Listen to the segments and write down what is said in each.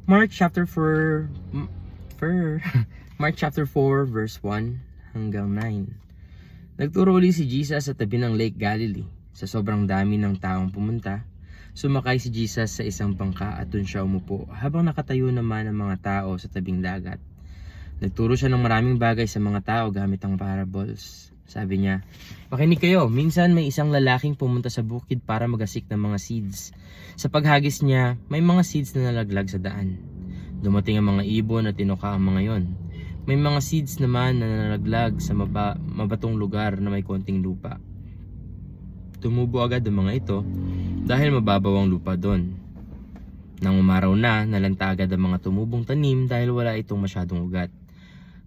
Mark chapter 4 Mark chapter 4 verse 1 hanggang 9. Nagturo uli si Jesus sa tabi ng Lake Galilee. Sa sobrang dami ng taong pumunta, sumakay si Jesus sa isang bangka at dun siya umupo habang nakatayo naman ang mga tao sa tabing dagat. Nagturo siya ng maraming bagay sa mga tao gamit ang parables. Sabi niya, "Makinig kayo, minsan may isang lalaking pumunta sa bukid para magasik ng mga seeds. Sa paghagis niya, may mga seeds na nalaglag sa daan. Dumating ang mga ibon at tinuka ang mga yon. May mga seeds naman na nalaglag sa mabatong lugar na may konting lupa. Tumubo agad ang mga ito dahil mababaw ang lupa doon. Nang umaraw na, nalanta agad ang mga tumubong tanim dahil wala itong masyadong ugat.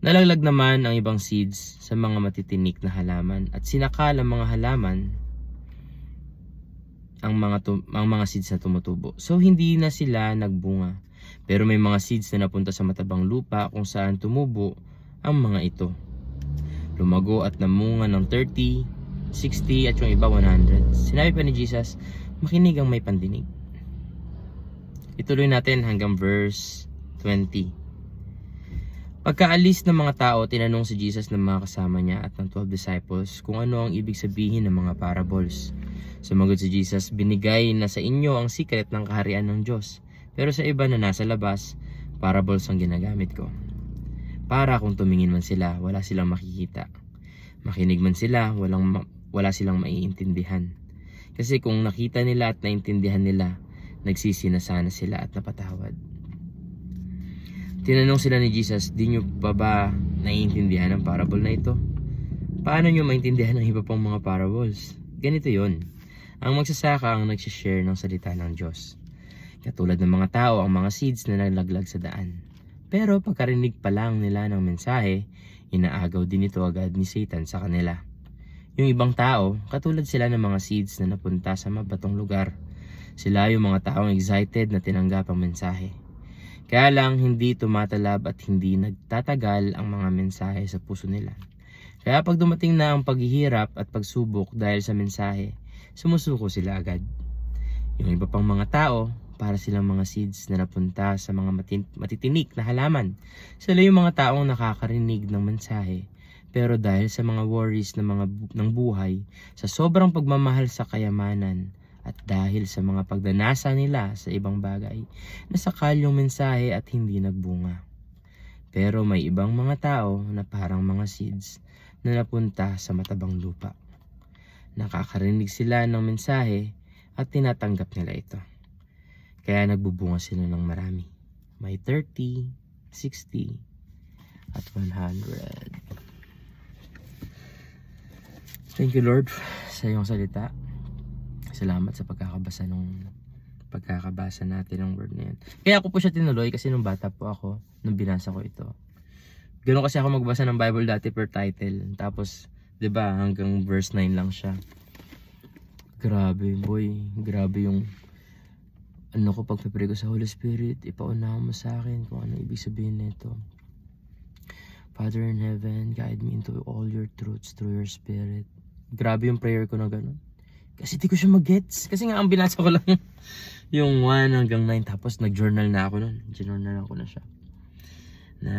Nalaglag naman ang ibang seeds sa mga matitinik na halaman at sinakal ang mga halaman ang mga seeds na tumutubo. So hindi na sila nagbunga. Pero may mga seeds na napunta sa matabang lupa kung saan tumubo ang mga ito. Lumago at namunga ng 30, 60 at yung iba 100. Sinabi pa ni Jesus, "Makinig ang may pandinig." Ituloy natin hanggang verse 20. Pagkaalis ng mga tao, tinanong si Jesus ng mga kasama niya at ng 12 disciples kung ano ang ibig sabihin ng mga parables. Sumagot si Jesus, "Binigay na sa inyo ang secret ng kaharian ng Diyos. Pero sa iba na nasa labas, parables ang ginagamit ko. Para kung tumingin man sila, wala silang makikita. Makinig man sila, wala silang maiintindihan. Kasi kung nakita nila at naintindihan nila, nagsisi na sana sila at napatawad." Tinanong sila ni Jesus, "Di nyo pa ba naiintindihan ang parable na ito?" "Paano nyo maintindihan ang iba pang mga parables?" Ganito yon. Ang magsasaka ang nagsishare ng salita ng Diyos. Katulad ng mga tao, ang mga seeds na nalaglag sa daan. Pero pagkarinig pa lang nila ng mensahe, inaagaw din ito agad ni Satan sa kanila. Yung ibang tao, katulad sila ng mga seeds na napunta sa mabatong lugar. Sila yung mga taong excited na tinanggap ang mensahe. Kaya lang hindi tumatalab at hindi nagtatagal ang mga mensahe sa puso nila. Kaya pag dumating na ang paghihirap at pagsubok dahil sa mensahe, sumusuko sila agad. Yung iba pang mga tao, para silang mga seeds na napunta sa mga matitinik na halaman. Sila yung mga taong nakakarinig ng mensahe, pero dahil sa mga worries ng buhay, sa sobrang pagmamahal sa kayamanan, at dahil sa mga pagdanasa nila sa ibang bagay, nasakal yung mensahe at hindi nagbunga. Pero may ibang mga tao na parang mga seeds na napunta sa matabang lupa. Nakakarinig sila ng mensahe at tinatanggap nila ito. Kaya nagbubunga sila ng marami. May 30, 60, at 100. Thank you, Lord, sa iyong salita. Salamat sa pagkakabasa natin ng word na yan. Kaya ako po siya tinuloy kasi nung bata po ako, nung binasa ko ito. Ganun kasi ako magbasa ng Bible dati per title. Tapos, 'di ba, hanggang verse 9 lang siya. Grabe, boy. Grabe yung ko pagpipray ko sa Holy Spirit. Ipaunawa mo sa akin kung ano ibig sabihin nito. Father in heaven, guide me into all your truths through your Spirit. Grabe yung prayer ko na ganun. Kasi di ko siya mag-gets. Kasi nga ang binasa ko lang yung 1 hanggang 9. Tapos nag-journal na ako nun. Journal ko na siya. Na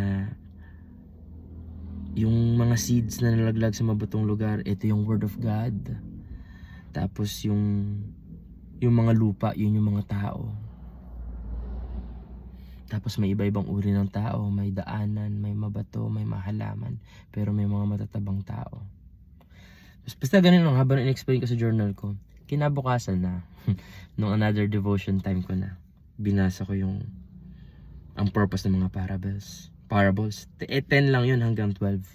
yung mga seeds na nalaglag sa mabutong lugar, ito yung Word of God. Tapos yung mga lupa, yun yung mga tao. Tapos may iba-ibang uri ng tao. May daanan, may mabato, may mahalaman. Pero may mga matatabang tao. Basta ganun lang, habang in-explain ko sa journal ko, kinabukasan na, nung another devotion time ko na, binasa ko ang purpose ng mga parables. 10 lang yun hanggang 12.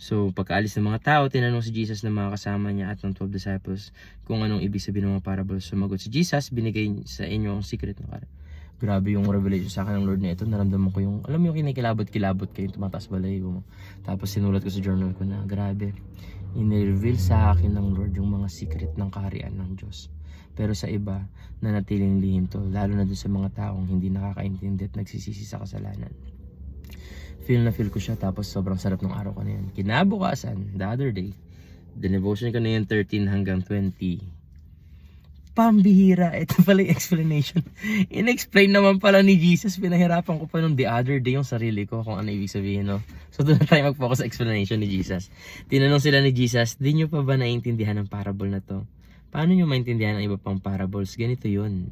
So, pagkaalis ng mga tao, tinanong si Jesus ng mga kasama niya at ng 12 disciples kung anong ibig sabihin ng mga parables. Sumagot si Jesus, "Binigay sa inyo ang secret ng kaharian." Grabe yung revelation sa akin ng Lord na ito. Naramdaman ko yung, alam mo yung kinikilabot-kilabot kayo, tumataas balay ko. Tapos sinulat ko sa journal ko na, grabe. Inireveal sa akin ng Lord yung mga secret ng kaharian ng Diyos. Pero sa iba, nanatiling lihim to, lalo na dun sa mga taong hindi nakakaintindi at nagsisisi sa kasalanan. Feel na feel ko siya, tapos sobrang sarap ng araw ko na yun. Kinabukasan, the other day, the devotion ko na yun 13 hanggang 20. Pambihira. Ito pala yung explanation. In-explain naman pala ni Jesus. Pinahirapan ko pa nung the other day yung sarili ko kung ano ibig sabihin, no? So doon na tayo mag-focus sa explanation ni Jesus. Tinanong sila ni Jesus, di nyo pa ba naiintindihan ang parable na to? Paano nyo maintindihan ang iba pang parables? Ganito yun.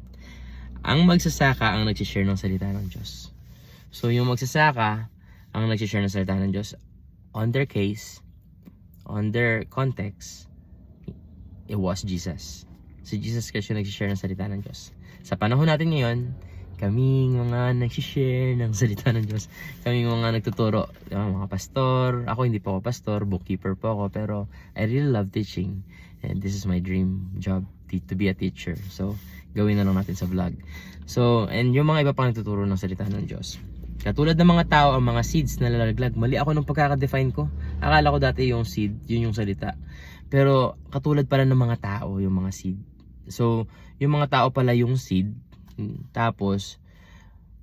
Ang magsasaka ang nagsishare ng salita ng Diyos. So yung magsasaka ang nagsishare ng salita ng Diyos, on their case, on their context, it was Jesus. Si Jesus Christ yung nagsishare ng salita ng Diyos. Sa panahon natin ngayon, kaming mga nagsishare ng salita ng Diyos. Kaming mga nagtuturo, mga pastor. Ako hindi po ako pastor, bookkeeper po ako, pero I really love teaching. And this is my dream job, to be a teacher. So, gawin na lang natin sa vlog. So, and yung mga iba pang nagtuturo ng salita ng Diyos. Katulad ng mga tao, ang mga seeds na lalaglag. Mali ako nung pagkaka-define ko. Akala ko dati yung seed, yun yung salita. Pero katulad pala ng mga tao, yung mga seed. So, yung mga tao pala yung seed. Tapos,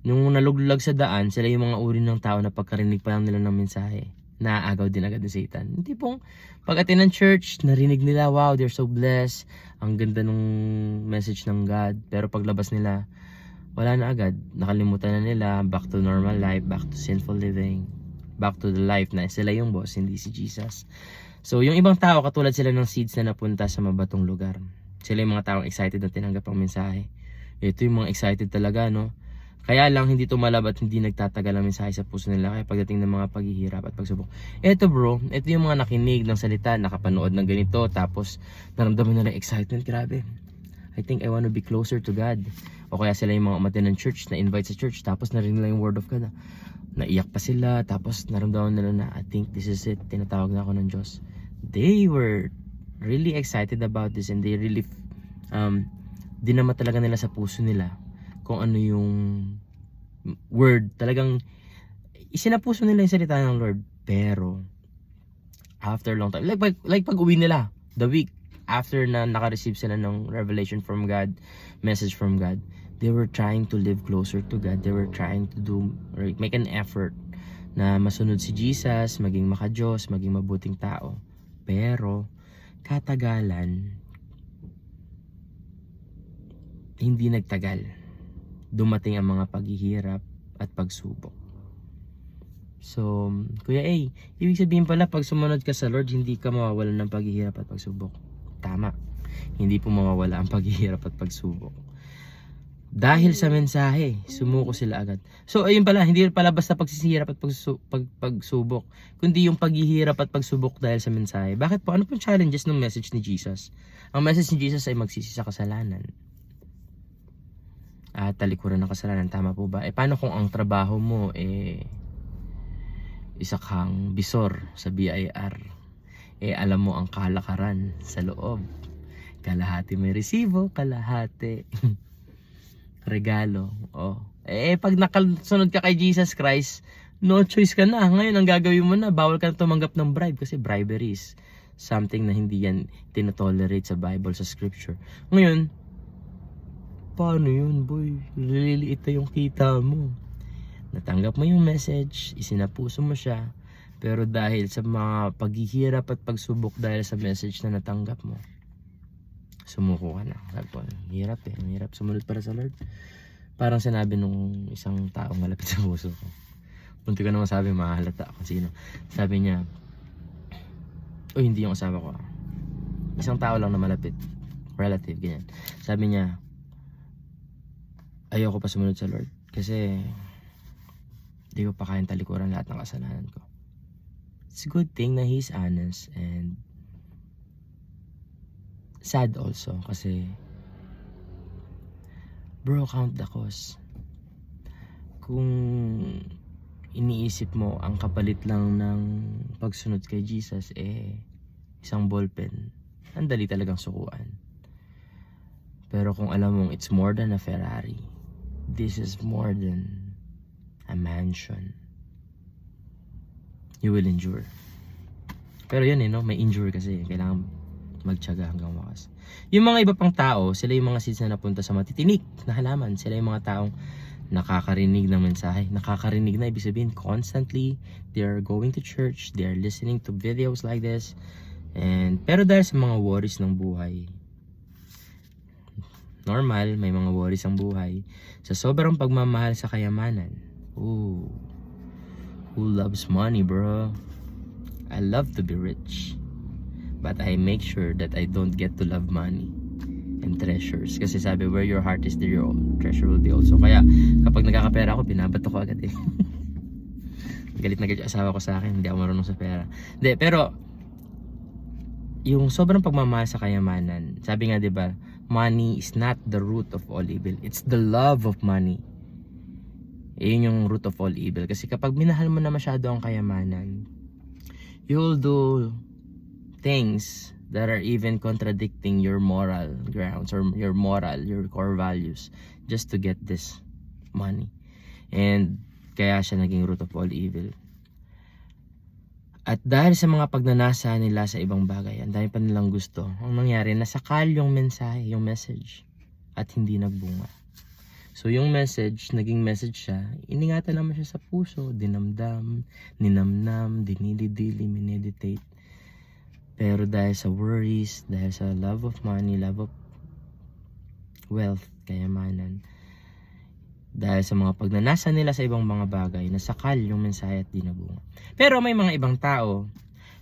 nung naluglag sa daan, sila yung mga uri ng tao na pagkarinig pa lang nila ng mensahe, naaagaw din agad ni Satan. Hindi pong pag-attend ng church, narinig nila, wow, they're so blessed. Ang ganda nung message ng God. Pero paglabas nila, wala na agad. Nakalimutan na nila, back to normal life, back to sinful living, back to the life na sila yung boss, hindi si Jesus. So, yung ibang tao, katulad sila ng seeds na napunta sa mabatong lugar. Sila yung mga taong excited na tinanggap ang mensahe. Ito yung mga excited talaga, no? Kaya lang, hindi tumalab at hindi nagtatagal ang mensahe sa puso nila kaya pagdating ng mga paghihirap at pagsubok. Ito bro, ito yung mga nakinig ng salita, nakapanood ng ganito, tapos naramdaman nila excitement, grabe. I think I want to be closer to God. O kaya sila yung mga umattend ng church, na invite sa church, tapos narinig nila yung word of God. Naiyak pa sila, tapos naramdaman nila na, I think this is it, tinatawag na ako ng Diyos. They were really excited about this and they really dinama talaga nila sa puso nila kung ano yung word. Talagang isinapuso nila yung salita ng Lord. Pero after long time, like pag uwi nila, the week after na naka-receive sila ng revelation from God, message from God, they were trying to live closer to God. They were trying to make an effort na masunod si Jesus, maging maka-Diyos, maging mabuting tao. Pero katagalan, hindi nagtagal. Dumating ang mga paghihirap at pagsubok. So, Kuya A, ibig sabihin pala pag sumunod ka sa Lord, hindi ka mawawalan ng paghihirap at pagsubok. Tama. Hindi po mawawala ang paghihirap at pagsubok. Dahil sa mensahe, sumuko sila agad. So, ayun pala, hindi pala basta pagsisihirap at pagsubok, kundi yung paghihirap at pagsubok dahil sa mensahe. Bakit po? Ano pong challenges ng message ni Jesus? Ang message ni Jesus ay magsisi sa kasalanan. At talikuran ng kasalanan, tama po ba? Paano kung ang trabaho mo isa kang bisor sa BIR? Alam mo ang kalakaran sa loob. Kalahati may resibo, kalahati regalo. Pag nakasunod ka kay Jesus Christ, no choice ka na. Ngayon, ang gagawin mo na, bawal ka na tumanggap ng bribe kasi bribery is something na hindi yan tinotolerate sa Bible, sa Scripture. Ngayon, paano yun, boy? Liliit na yung kita mo. Natanggap mo yung message, isinapuso mo siya, pero dahil sa mga paghihirap at pagsubok dahil sa message na natanggap mo, sumuko ka na. Hirap hirap sumunod para sa Lord. Parang sinabi nung isang taong malapit sa puso ko. Punti ko naman sabi, mahalata kung sino. Sabi niya, hindi yung asawa ko. Isang tao lang na malapit. Relative, ganyan. Sabi niya, ayoko pa sumunod sa Lord. Kasi, di ko pa kayang talikuran lahat ng kasalanan ko. It's a good thing na he's honest and sad also kasi bro, count the cost. Kung iniisip mo ang kapalit lang ng pagsunod kay Jesus isang ballpen, ang dali talagang sukuan. Pero kung alam mong it's more than a Ferrari, this is more than a mansion, you will endure. Pero yun may endure kasi kailangan magtiyaga hanggang wakas. Yung mga iba pang tao, sila yung mga seeds na napunta sa matitinik na halaman. Sila yung mga taong nakakarinig ng mensahe. Nakakarinig na, ibig sabihin constantly they are going to church, they are listening to videos like this, pero dahil sa mga worries ng buhay, normal, may mga worries ang buhay. Sa sobrang pagmamahal sa kayamanan. Ooh. Who loves money, bro? I love to be rich. But I make sure that I don't get to love money and treasures. Kasi sabi, where your heart is, there your treasure will be also. Kaya, kapag nagkakapera ako, binabato ko agad eh. Galit na galit yung asawa ko sa akin, hindi ako marunong sa pera. Hindi, pero, yung sobrang pagmamahal sa kayamanan, sabi nga 'di ba, money is not the root of all evil. It's the love of money. Yun yung root of all evil. Kasi kapag minahal mo na masyado ang kayamanan, you'll do things that are even contradicting your moral grounds or your core values just to get this money. And kaya siya naging root of all evil. At dahil sa mga pagnanasa nila sa ibang bagay, ang dami pa nilang gusto. Ang nangyari, nasakal yung mensahe, yung message, at hindi nagbunga. So yung message, naging message siya, iningatan naman siya sa puso, dinamdam, ninamnam, dinididili, mineditate. Pero dahil sa worries, dahil sa love of money, love of wealth, kayamanan, dahil sa mga pagnanasa nila sa ibang mga bagay, nasakal yung mensahe at di nabunga. Pero may mga ibang tao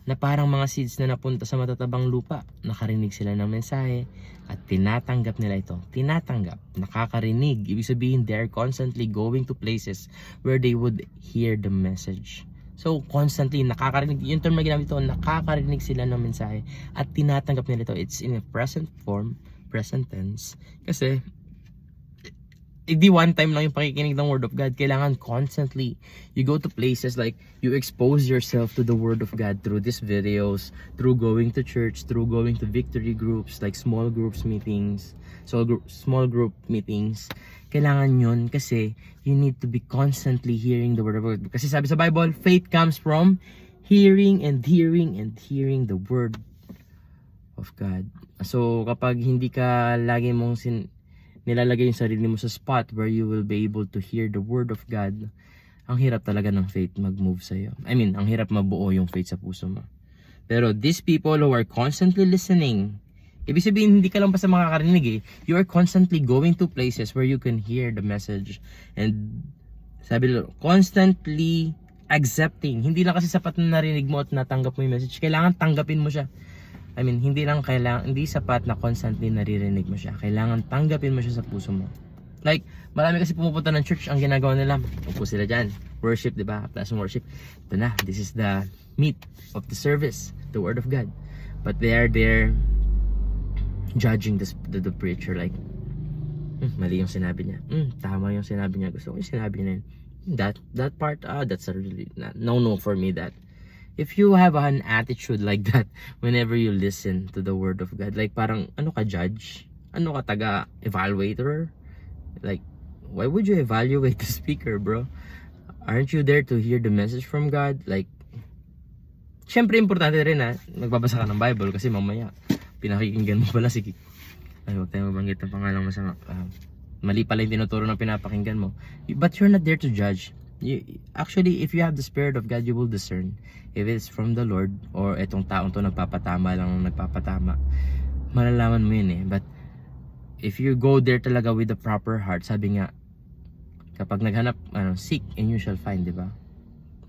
na parang mga seeds na napunta sa matatabang lupa. Nakarinig sila ng mensahe at tinatanggap nila ito. Tinatanggap, nakakarinig. Ibig sabihin, they're constantly going to places where they would hear the message. So, constantly, nakakarinig. Yung term na ginamit ito, nakakarinig sila ng mensahe at tinatanggap nila ito. It's in a present form, present tense. Kasi, hindi one time lang yung pakikinig ng Word of God. Kailangan constantly. You go to places like you expose yourself to the Word of God through these videos, through going to church, through going to victory groups, like small groups meetings, small group meetings. Kailangan yun kasi you need to be constantly hearing the Word of God. Kasi sabi sa Bible, faith comes from hearing and hearing and hearing the Word of God. So kapag hindi ka lagi mong nilalagay yung sarili mo sa spot where you will be able to hear the Word of God, ang hirap talaga ng faith mag-move sa'yo. I mean, ang hirap mabuo yung faith sa puso mo. Pero these people who are constantly listening, ibig sabihin, hindi ka lang basta makakarinig eh. You are constantly going to places where you can hear the message. And sabi nila, constantly accepting. Hindi lang kasi sapat na narinig mo at natanggap mo yung message. Kailangan tanggapin mo siya. I mean, hindi sapat na constantly naririnig mo siya. Kailangan tanggapin mo siya sa puso mo. Like, marami kasi pumupunta ng church, ang ginagawa nila, upo sila dyan. Worship, di ba? Plus worship. Ito na, this is the meat of the service, the Word of God. But they are there judging the preacher like, mali yung sinabi niya. Tama yung sinabi niya. Gusto ko yung sinabi niya. That part, that's a really, no for me that. If you have an attitude like that whenever you listen to the Word of God, like parang ano ka judge? Ano ka taga-evaluator? Like, why would you evaluate the speaker, bro? Aren't you there to hear the message from God? Like, syempre importante rin magbabasa ka ng Bible kasi mamaya pinakikinggan mo pala si huwag tayo mabanggit ng pangalang masama. Mali pala yung tinuturo ng pinapakinggan mo. But you're not there to judge. Actually, if you have the Spirit of God, you will discern if it's from the Lord or etong taong to nagpapatama. Malalaman mo yun eh. But if you go there talaga with the proper heart, sabi nga, kapag naghanap, seek and you shall find, di ba?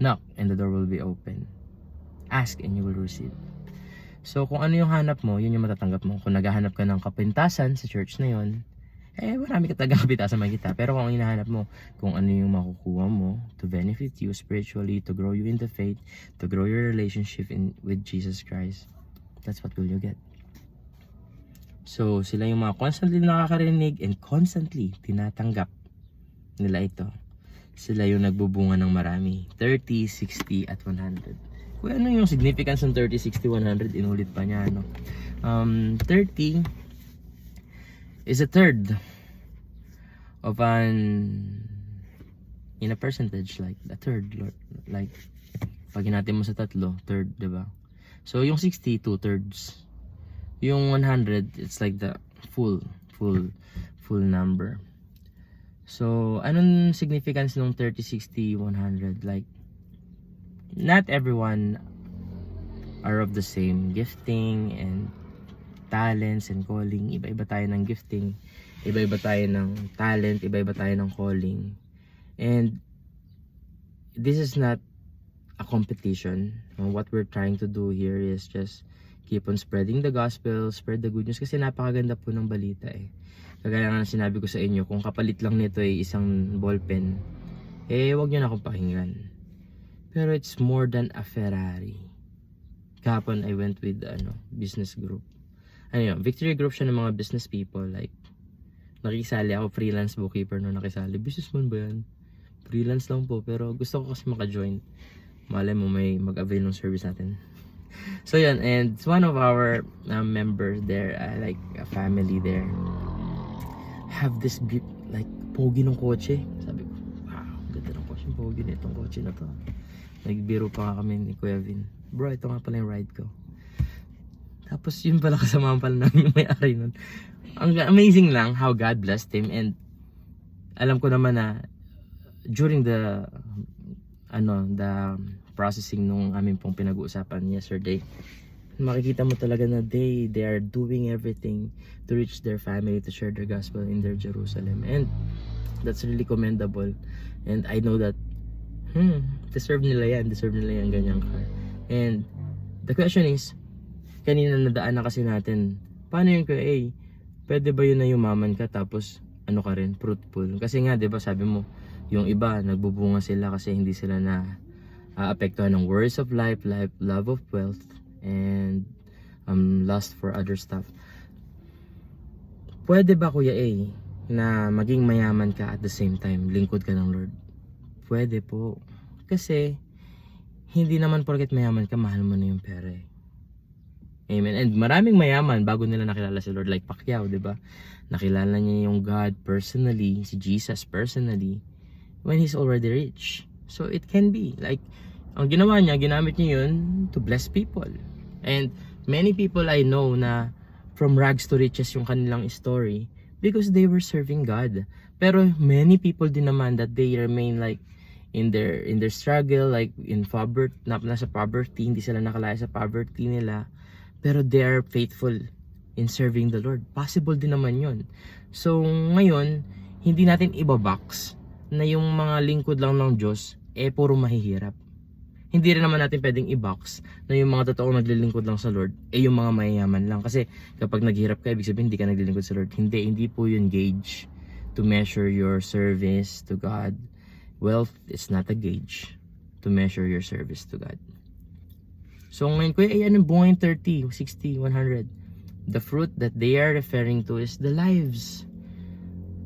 Knock and the door will be open. Ask and you will receive. So kung ano yung hanap mo, yun yung matatanggap mo. Kung naghahanap ka ng kapintasan sa church na yun, marami ka talagang kapintasan makita. Pero kung hinahanap mo, kung ano yung makukuha mo to benefit you spiritually, to grow you in the faith, to grow your relationship with Jesus Christ, that's what will you get. So sila yung mga constantly nakakarinig and constantly tinatanggap nila ito. Sila yung nagbubunga ng marami. 30, 60, at 100. Kung ano yung significance ng 30, 60, 100, inulit pa niya, 30 is a third of in a percentage, like a third, like pag natin mo sa tatlo, third, diba? So yung 60, 2/3. Yung 100, it's like the full number. So anong significance ng 30, 60, 100? Like, not everyone are of the same gifting and talents and calling. Iba-iba tayo ng gifting. Iba-iba tayo ng talent. Iba-iba tayo ng calling. And this is not a competition. What we're trying to do here is just keep on spreading the gospel, spread the good news. Kasi napakaganda po ng balita eh. Kagaya nga sinabi ko sa inyo, kung kapalit lang nito ay isang ballpen, wag nyo na akong pakinggan. Pero it's more than a Ferrari. Kahapon I went with business group. Victory group siya ng mga business people. Like, nakisali ako, freelance bookkeeper no nakisali. Businessman ba yan? Freelance lang po, pero gusto ko kasi maka-join. Malay mo may mag-avail ng service natin. So yun, and it's one of our members there, like a family there, have this like pogi ng kotse. Sabi ko, wow, ganda ng kotse, pogi na itong kotse na to. Nagbiro pa nga kami ni Kuya Vin, bro, ito nga pala yung ride ko. Tapos yun pala, kasama pala namin yung may-ari nun. Ang amazing lang how God blessed him. And alam ko naman na during the processing nung amin pong pinag-uusapan yesterday, makikita mo talaga na they are doing everything to reach their family, to share the gospel in their Jerusalem. And that's really commendable. And I know that deserve nila yan ganyang car. And the question is, kanina nadaan na kasi natin, paano yun pwede ba yun na yumaman ka tapos ka rin, fruitful? Kasi nga, di ba sabi mo, yung iba, nagbubunga sila kasi hindi sila na apektuhan ng worries of life, love of wealth, and lust for other stuff. Pwede ba Kuya na maging mayaman ka at the same time lingkod ka ng Lord? Pwede po. Kasi hindi naman porket mayaman ka, mahal mo na yung pera eh. Amen. And maraming mayaman bago nila nakilala si Lord, like Pacquiao, di ba? Nakilala niya yung God personally, si Jesus personally, when he's already rich. So it can be like, ang ginawa niya, ginamit niya yun to bless people. And many people I know na from rags to riches yung kanilang story because they were serving God. Pero many people din naman that they remain like in their struggle, like in poverty, nasa poverty, hindi sila nakalaya sa poverty nila, pero they are faithful in serving the Lord. Possible din naman yun. So ngayon, hindi natin ibabox na yung mga lingkod lang ng Diyos puro mahihirap. Hindi rin naman natin pwedeng i-box na yung mga totoong naglilingkod lang sa Lord yung mga mayayaman lang. Kasi kapag naghirap ka, ibig sabihin hindi ka naglilingkod sa Lord. Hindi po yun gauge to measure your service to God. Wealth is not a gauge to measure your service to God. So ngayon, Kuya, anong bunga yung 30, 60, 100? The fruit that they are referring to is the lives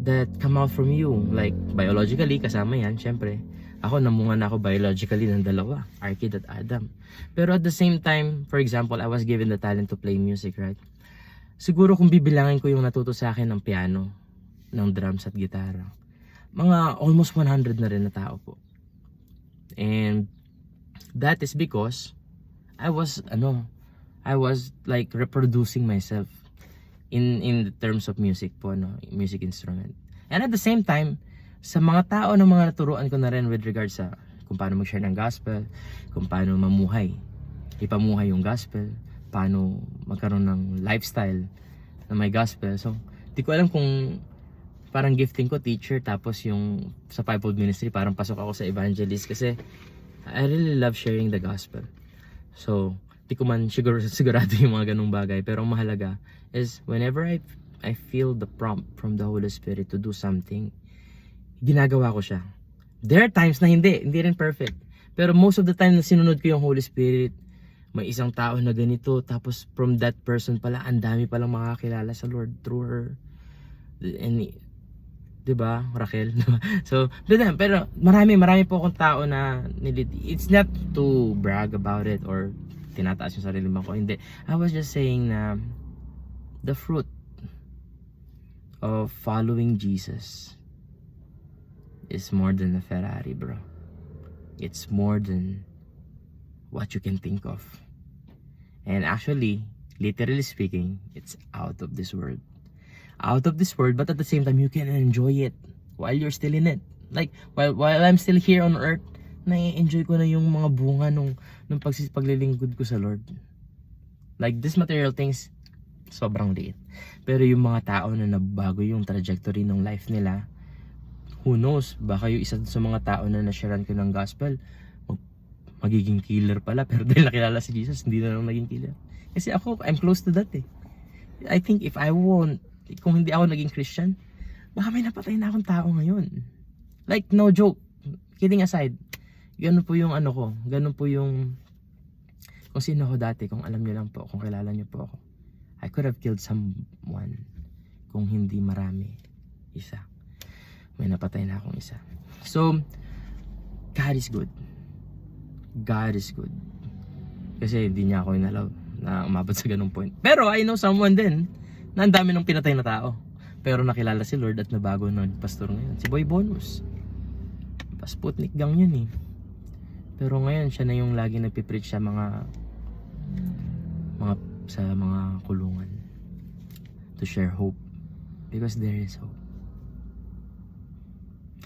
that come out from you. Like, biologically, kasama yan, syempre. Ako, namunga na ako biologically ng dalawa, Archid at Adam. Pero at the same time, for example, I was given the talent to play music, right? Siguro kung bibilangin ko yung natuto sa akin ng piano, ng drums at gitara, mga almost 100 na rin na tao po. And that is because I was like reproducing myself in the terms of music po, music instrument. And at the same time, sa mga tao na mga naturuan ko na rin with regards sa kung paano mag-share ng gospel, kung paano ipamuhay yung gospel, paano magkaroon ng lifestyle na may gospel. So, di ko alam kung parang gifting ko teacher, tapos yung sa fivefold ministry parang pasok ako sa evangelist kasi I really love sharing the gospel. So, di ko man sigurado yung mga ganung bagay, pero ang mahalaga is whenever I feel the prompt from the Holy Spirit to do something, ginagawa ko siya. There are times na hindi rin perfect. Pero most of the time na sinunod ko yung Holy Spirit, may isang tao na ganito, tapos from that person pala, ang dami palang makakilala sa Lord through her. And, diba, Raquel? So, pero marami po akong tao na nilid. It's not to brag about it or tinataas yung sarili mo ko. Hindi. I was just saying na the fruit of following Jesus is more than a Ferrari, bro. It's more than what you can think of. And actually, literally speaking, it's out of this world. Out of this world, but at the same time, you can enjoy it while you're still in it. Like, while I'm still here on earth, na-enjoy ko na yung mga bunga nung paglilingkod ko sa Lord. Like, these material things, sobrang liit. Pero yung mga tao na nabago yung trajectory ng life nila, who knows, baka yung isa sa mga tao na nasharean ko ng gospel, magiging killer pala. Pero dahil nakilala si Jesus, hindi na lang naging killer. Kasi ako, I'm close to that eh. I think if I won't, kung hindi ako naging Christian, baka may napatay na akong tao ngayon. Like, no joke. Kidding aside, ganun po yung ano ko, ganun po yung kung sino ako dati, kung alam niyo lang po, kung kilala niyo po ako. I could have killed someone kung hindi marami. Isa. May napatay na akong isa. So, God is good. God is good. Kasi hindi niya ako inalaw na umabot sa ganung point. Pero I know someone din na ang dami ng pinatay na tao. Pero nakilala si Lord at nabago na pastor ngayon. Si Boy Bonus. Sputnik gang yun eh. Pero ngayon siya na yung lagi nagpipreach sa mga kulungan to share hope, because there is hope.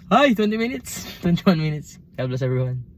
Hi, 20 minutes, 21 minutes. God bless everyone.